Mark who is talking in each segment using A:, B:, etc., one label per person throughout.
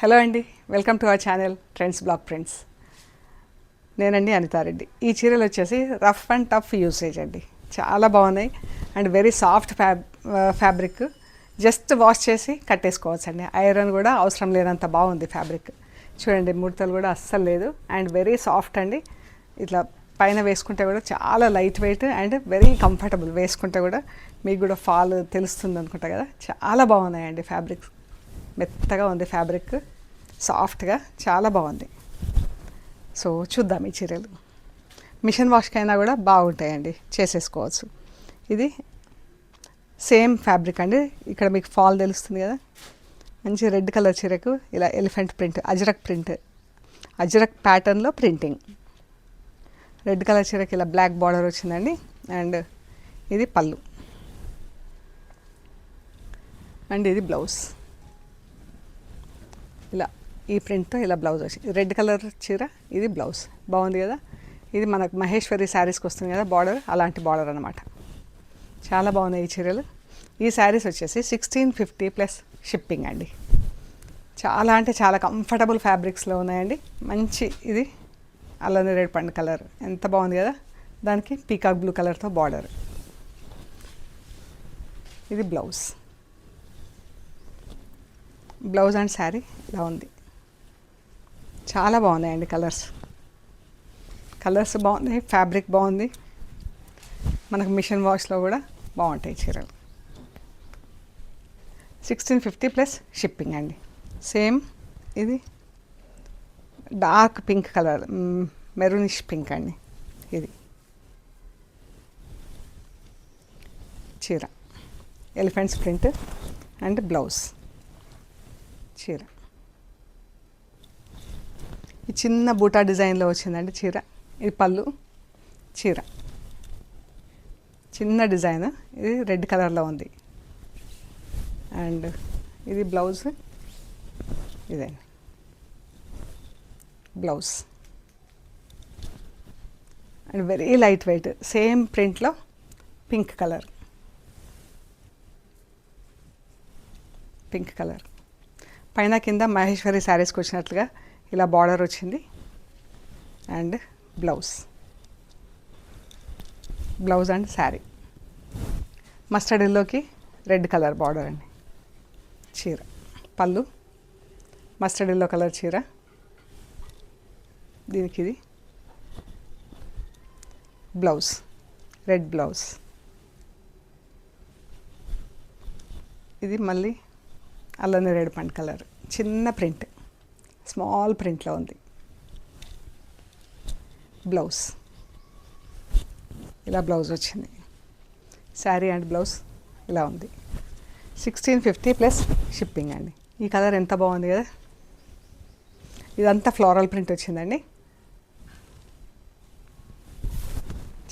A: Hello అండి, welcome to our channel trends blog prints. నేనండి అనితారెడ్డి. ఈ చీరలు వచ్చేసి రఫ్ అండ్ టఫ్ యూసేజ్ అండి, చాలా బాగున్నాయి and very soft fabric. Just wash చేసి కట్టేసుకోవచ్చు అండి, ఐరన్ కూడా అవసరం లేనంత బాగుంది ఫ్యాబ్రిక్. చూడండి, ముడతలు కూడా అస్సలు లేదు అండ్ వెరీ సాఫ్ట్ అండి. ఇట్లా పైన వేసుకుంటే కూడా చాలా light weight and very comfortable. వేసుకుంటే కూడా మీకు కూడా ఫాల్ తెలుస్తుంది అనుకుంటా కదా, చాలా బాగున్నాయండి. ఫ్యాబ్రిక్ మెత్తగా ఉంది, ఫ్యాబ్రిక్ సాఫ్ట్గా చాలా బాగుంది. సో చూద్దాం ఈ చీరలు. మిషన్ వాష్కైనా కూడా బాగుంటాయండి, చేసేసుకోవచ్చు. ఇది సేమ్ ఫ్యాబ్రిక్ అండి. ఇక్కడ మీకు ఫాల్ తెలుస్తుంది కదా, మంచి రెడ్ కలర్ చీరకు ఇలా ఎలిఫెంట్ ప్రింట్, అజ్రక్ ప్యాటర్న్లో ప్రింటింగ్. రెడ్ కలర్ చీరకు ఇలా బ్లాక్ బార్డర్ వచ్చిందండి అండ్ ఇది పళ్ళు అండ్ ఇది బ్లౌజ్. ఇలా ఈ ప్రింట్తో ఇలా బ్లౌజ్ వచ్చింది. రెడ్ కలర్ చీర, ఇది బ్లౌజ్. బాగుంది కదా. ఇది మనకు మహేశ్వరి శారీస్కి వస్తుంది కదా బార్డర్, అలాంటి బార్డర్ అనమాట. చాలా బాగున్నాయి ఈ చీరలు. ఈ శారీస్ వచ్చేసి 1650 ప్లస్ షిప్పింగ్ అండి. చాలా అంటే చాలా కంఫర్టబుల్ ఫ్యాబ్రిక్స్లో ఉన్నాయండి. మంచి ఇది అల్లని రెడ్ పండు కలర్, ఎంత బాగుంది కదా. దానికి పీకాక్ బ్లూ కలర్తో బార్డర్. ఇది బ్లౌజ్ అండ్ శారీ ఇలా ఉంది. చాలా బాగున్నాయండి కలర్స్ బాగున్నాయి, ఫ్యాబ్రిక్ బాగుంది. మనకు మిషన్ వాష్లో కూడా బాగుంటాయి చీరలు. 1650 ప్లస్ షిప్పింగ్ అండి. సేమ్ ఇది dark pink colour, maroonish pink అండి. ఇది చీర ఎలిఫెంట్స్ ప్రింట్ అండ్ బ్లౌజ్. చీర ఈ చిన్న బూటా డిజైన్లో వచ్చిందండి చీర. ఇది పళ్ళు, చీర చిన్న డిజైన్, ఇది రెడ్ కలర్లో ఉంది అండ్ ఇది బ్లౌజ్. ఇదండి blouse and very light weight, same ప్రింట్లో పింక్ కలర్. పైన కింద మహేశ్వరి శారీస్కి వచ్చినట్లుగా ఇలా బార్డర్ వచ్చింది and blouse and sari. Mustard ఎల్లోకి రెడ్ కలర్ బార్డర్ అండి. చీర పళ్ళు, మస్టర్డ్ ఎల్లో కలర్ చీర. దీనికి ఇది బ్లౌజ్, రెడ్ బ్లౌజ్. ఇది మళ్ళీ అల్లని రెడ్ పండు కలర్, చిన్న ప్రింట్, స్మాల్ ప్రింట్లో ఉంది. బ్లౌజ్ ఇలా బ్లౌజ్ వచ్చింది. శారీ అండ్ బ్లౌజ్ ఇలా ఉంది. 1650 ప్లస్ షిప్పింగ్ అండి. ఈ కలర్ ఎంత బాగుంది కదా. ఇదంతా ఫ్లోరల్ ప్రింట్ వచ్చిందండి,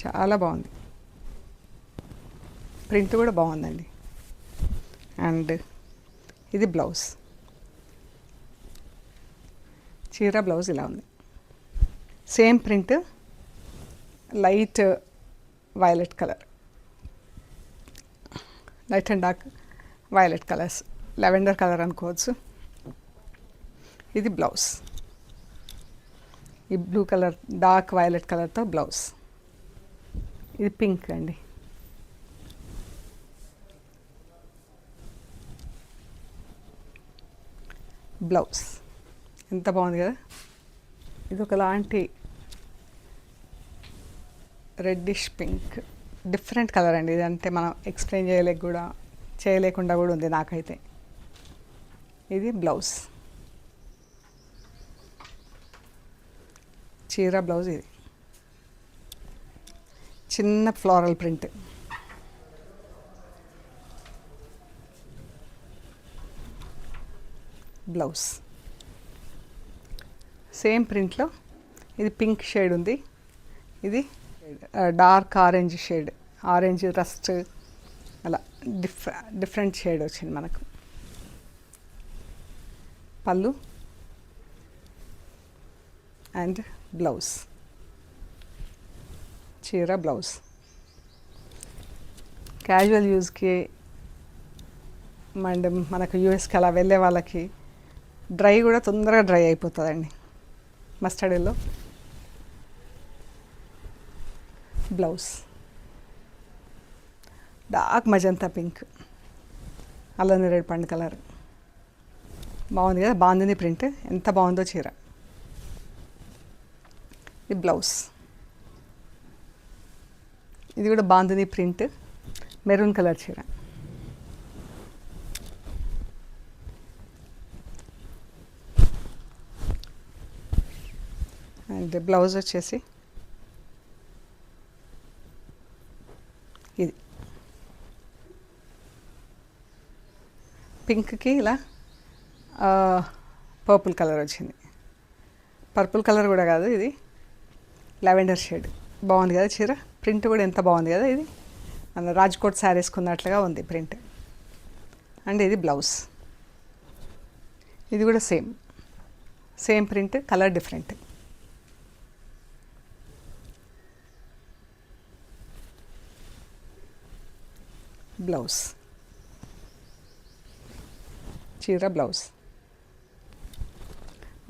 A: చాలా బాగుంది. ప్రింట్ కూడా బాగుందండి. అండ్ ఇది బ్లౌజ్, చీర బ్లౌజ్ ఇలా ఉంది. Same print, light violet colour, light and dark violet colours, lavender colour అనుకోవచ్చు. ఇది బ్లౌజ్, ఈ బ్లూ కలర్ డార్క్ వైలెట్ కలర్తో బ్లౌజ్. ఇది పింక్ అండి. బ్లౌజ్ ఎంత బాగుంది కదా. ఇది ఒకలాంటి రెడ్డిష్ పింక్, డిఫరెంట్ కలర్ అండి. ఇది అంటే మనం ఎక్స్ప్లెయిన్ చేయలేకుండా కూడా ఉంది నాకైతే. ఇది బ్లౌజ్, చీర బ్లౌజ్. ఇది చిన్న ఫ్లోరల్ ప్రింట్. బ్లౌజ్ సేమ్ ప్రింట్లో, ఇది పింక్ షేడ్ ఉంది. ఇది dark orange shade, orange rust, అలా డిఫరెంట్ షేడ్ వచ్చింది మనకు. పళ్ళు అండ్ బ్లౌజ్, చీర బ్లౌజ్. క్యాజువల్ యూజ్కి అండ్ మనకు యూఎస్కి అలా వెళ్ళే వాళ్ళకి డ్రై కూడా తొందరగా డ్రై అయిపోతుందండి. Mustard yellow blouse, dark magenta pink, అల్లం నేరేడు పండు కలర్. బాగుంది కదా, బాందిని ప్రింట్ ఎంత బాగుందో చీర. ఇది బ్లౌజ్, ఇది కూడా బాందిని ప్రింట్, మెరూన్ కలర్ చీర. అండ్ బ్లౌజ్ వచ్చేసి ఇది పింక్కి ఇలా పర్పుల్ కలర్ వచ్చింది. పర్పుల్ కలర్ కూడా కాదు, ఇది లావెండర్ షేడ్. బాగుంది కదా చీర, ప్రింట్ కూడా ఎంత బాగుంది కదా. ఇది మన రాజ్కోట్ శారీస్కున్నట్లుగా ఉంది ప్రింట్. అండ్ ఇది బ్లౌజ్, ఇది కూడా same print, colour different. Blouse, చీర బ్లౌజ్.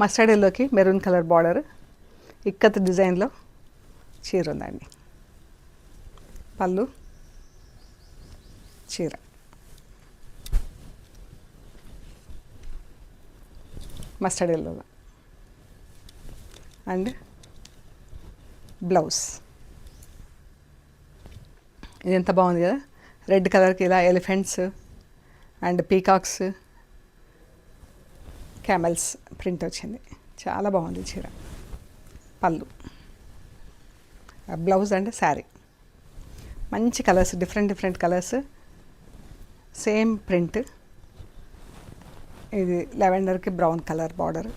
A: మస్టర్డ్ ఎల్లోకి మెరూన్ కలర్ బార్డర్, ఇక్కత్ డిజైన్లో చీర ఉందండి. పళ్ళు, చీర. మస్టర్డ్ ఎల్లోలో అండ్ బ్లౌజ్. ఇది ఎంత బాగుంది కదా, రెడ్ కలర్కి ఇలా elephants and peacocks, camels print వచ్చింది. చాలా బాగుంది చీర. పళ్ళు, బ్లౌజ్ అండ్ శారీ. మంచి colours, different colours, same print. ఇది లెవెండర్కి బ్రౌన్ కలర్ బార్డర్.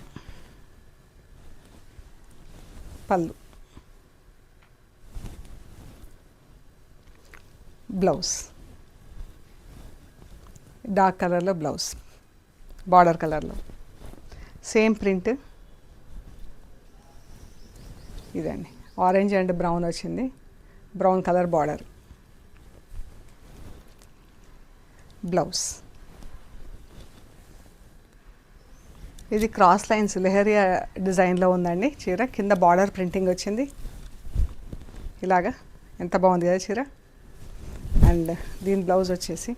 A: పళ్ళు, బ్లౌజ్ డార్క్ కలర్లో బ్లౌజ్, బార్డర్ కలర్లో సేమ్ ప్రింట్. ఇదండి ఆరెంజ్ అండ్ బ్రౌన్ వచ్చింది, బ్రౌన్ కలర్ బార్డర్. బ్లౌజ్, ఇది క్రాస్ లైన్స్ లెహరియా డిజైన్లో ఉందండి చీర. కింద బార్డర్ ప్రింటింగ్ వచ్చింది ఇలాగా. ఎంత బాగుంది కదా చీర. అండ్ దీని బ్లౌజ్ వచ్చేసి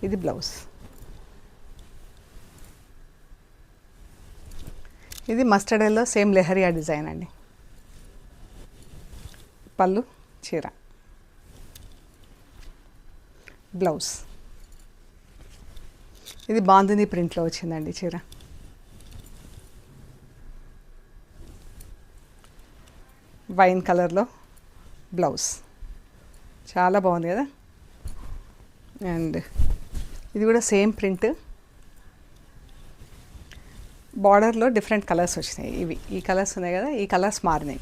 A: ఇది బ్లౌజ్. ఇది mustard yellow same leheriya design అండి. పళ్ళు, చీర, బ్లౌజ్. ఇది బాందిని ప్రింట్లో వచ్చిందండి చీర. వైన్ కలర్లో బ్లౌజ్, చాలా బాగుంది కదా. అండ్ ఇది కూడా సేమ్ ప్రింట్, బార్డర్లో డిఫరెంట్ కలర్స్ వచ్చినాయి. ఈ కలర్స్ ఉన్నాయి కదా, ఈ కలర్స్ మారినాయి.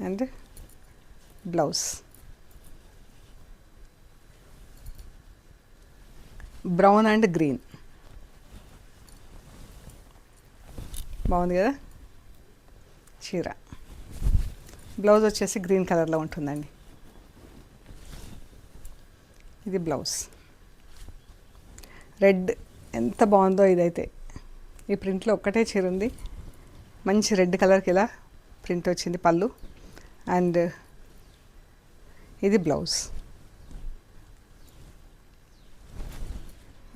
A: And blouse, brown and green. బాగుంది కదా చీర. బ్లౌజ్ వచ్చేసి గ్రీన్ కలర్లో ఉంటుందండి. ఇది బ్లౌజ్. రెడ్ ఎంత బాగుందో ఇదైతే. ఈ ప్రింట్లో ఒక్కటే చీర ఉంది, మంచి రెడ్ కలర్కి ఇలా ప్రింట్ వచ్చింది. పళ్ళు అండ్ ఇది బ్లౌజ్.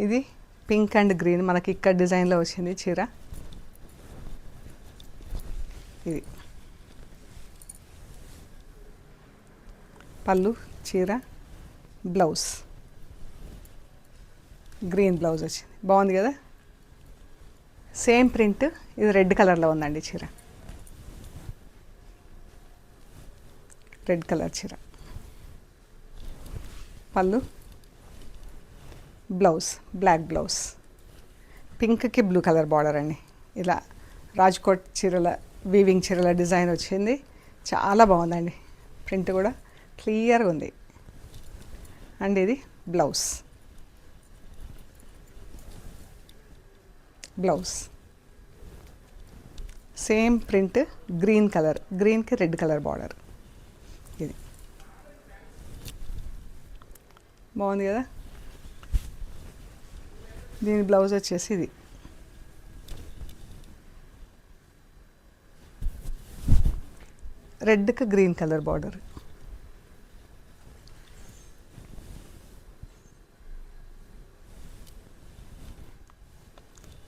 A: ఇది పింక్ అండ్ గ్రీన్ మనకి ఇక్కడ డిజైన్లో వచ్చింది చీర. ఇది పళ్ళు, చీర, బ్లౌజ్. గ్రీన్ బ్లౌజ్ వచ్చింది, బాగుంది కదా. సేమ్ ప్రింట్, ఇది రెడ్ కలర్లో ఉందండి చీర. రెడ్ కలర్ చీర. పళ్ళు, బ్లౌజ్, బ్లాక్ బ్లౌజ్. పింక్కి బ్లూ కలర్ బార్డర్ అండి. ఇలా రాజ్కోట్ చీరల వీవింగ్ చీరల డిజైన్ వచ్చింది. చాలా బాగుందండి, ప్రింట్ కూడా క్లియర్గా ఉంది. అండ్ ఇది blouse. Blouse same print, green colour, గ్రీన్కి రెడ్ కలర్ బార్డర్. ఇది బాగుంది కదా. దీని బ్లౌజ్ వచ్చేసి ఇది రెడ్కి గ్రీన్ కలర్ బార్డర్.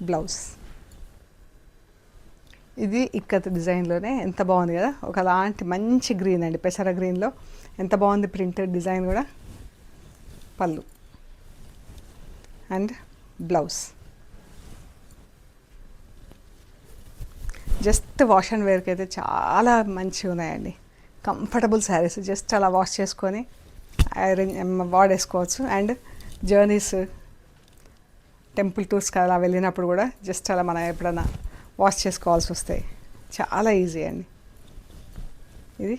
A: బ్లౌజ్ ఇది ఇక్కత్ డిజైన్లోనే ఎంత బాగుంది కదా, ఒకలాంటి మంచి గ్రీన్ అండి, పెసర గ్రీన్లో ఎంత బాగుంది ప్రింటెడ్ డిజైన్ కూడా. పళ్ళు and blouse. Just wash and వేర్కి అయితే చాలా మంచిగా ఉన్నాయండి, కంఫర్టబుల్ శారీస్. జస్ట్ అలా వాష్ చేసుకొని ఐరన్ వాడేసుకోవచ్చు. అండ్ జర్నీస్, టెంపుల్ టూర్స్కి అలా వెళ్ళినప్పుడు కూడా జస్ట్ అలా మనం ఎప్పుడైనా వాష్ చేసుకోవాల్సి వస్తాయి, చాలా ఈజీ అండి. ఇది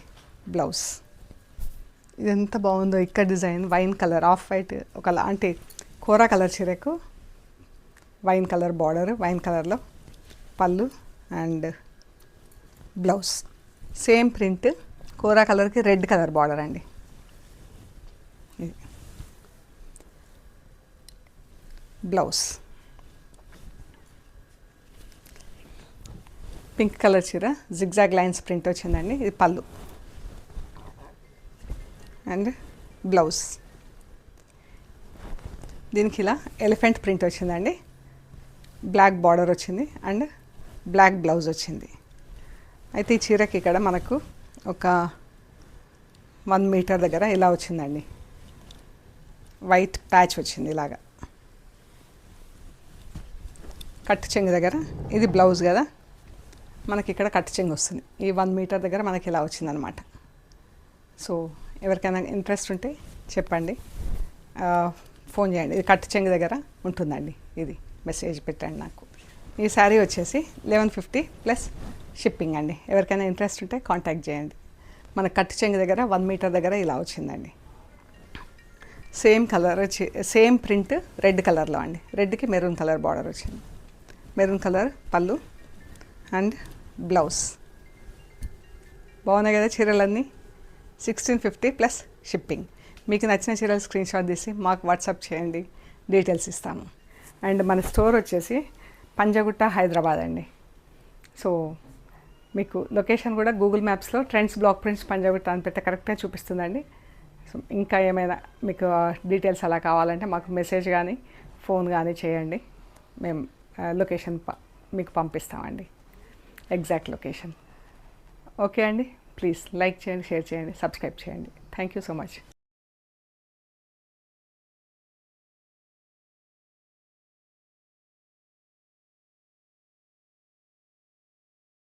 A: బ్లౌజ్. ఇది ఎంత బాగుందో ఇక్కడ design, wine colour, off white, ఒకలాంటి కోరా కలర్ చీరకు వైన్ కలర్ బార్డర్, వైన్ కలర్లో పళ్ళు అండ్ బ్లౌజ్. సేమ్ ప్రింట్, కోరా కలర్కి రెడ్ కలర్ బార్డర్ అండి. ఇది బ్లౌజ్. పింక్ కలర్ చీర, జిగ్జాగ్ లైన్స్ ప్రింట్ వచ్చిందండి. ఇది పళ్ళు అండ్ బ్లౌజ్. దీనికి ఇలా ఎలిఫెంట్ ప్రింట్ వచ్చిందండి, బ్లాక్ బార్డర్ వచ్చింది అండ్ బ్లాక్ బ్లౌజ్ వచ్చింది. అయితే ఈ చీరకి ఇక్కడ మనకు ఒక 1 మీటర్ దగ్గర ఇలా వచ్చిందండి, వైట్ ప్యాచ్ వచ్చింది ఇలాగా. కట్టు చెంగు దగ్గర ఇది బ్లౌజ్ కదా, మనకి ఇక్కడ కట్టు చెంగు వస్తుంది. ఈ 1 మీటర్ దగ్గర మనకి ఇలా వచ్చిందనమాట. సో ఎవరికైనా ఇంట్రెస్ట్ ఉంటే చెప్పండి, ఫోన్ చేయండి. ఇది కట్టు చెంగు దగ్గర ఉంటుందండి, ఇది మెసేజ్ పెట్టండి నాకు. ఈ శారీ వచ్చేసి 1150 ప్లస్ షిప్పింగ్ అండి. ఎవరికైనా ఇంట్రెస్ట్ ఉంటే కాంటాక్ట్ చేయండి. మన కట్టు చెంగు దగ్గర 1 మీటర్ దగ్గర ఇలా వచ్చిందండి. Same colour same print red కలర్లో అండి. రెడ్కి మెరూన్ కలర్ బార్డర్ వచ్చింది, మెరూన్ కలర్ పళ్ళు అండ్ బ్లౌజ్. బాగున్నాయి కదా చీరలన్నీ. 1650 ప్లస్ షిప్పింగ్. మీకు నచ్చిన చీరలు స్క్రీన్ షాట్ తీసి మాకు వాట్సాప్ చేయండి, డీటెయిల్స్ ఇస్తాము. అండ్ మన స్టోర్ వచ్చేసి పంజగుట్ట, హైదరాబాద్ అండి. సో మీకు లొకేషన్ కూడా గూగుల్ మ్యాప్స్లో ట్రెండ్స్ బ్లాక్ ప్రింట్స్ పంజగుట్ట అని పెడితే కరెక్ట్గా చూపిస్తుందండి. సో ఇంకా ఏమైనా మీకు డీటెయిల్స్ అలా కావాలంటే మాకు మెసేజ్ కానీ ఫోన్ కానీ చేయండి, మేము లొకేషన్ మీకు పంపిస్తామండి, ఎగ్జాక్ట్ లొకేషన్. ఓకే అండి, ప్లీజ్ లైక్ చేయండి, షేర్ చేయండి, సబ్స్క్రైబ్ చేయండి. Thank you so much.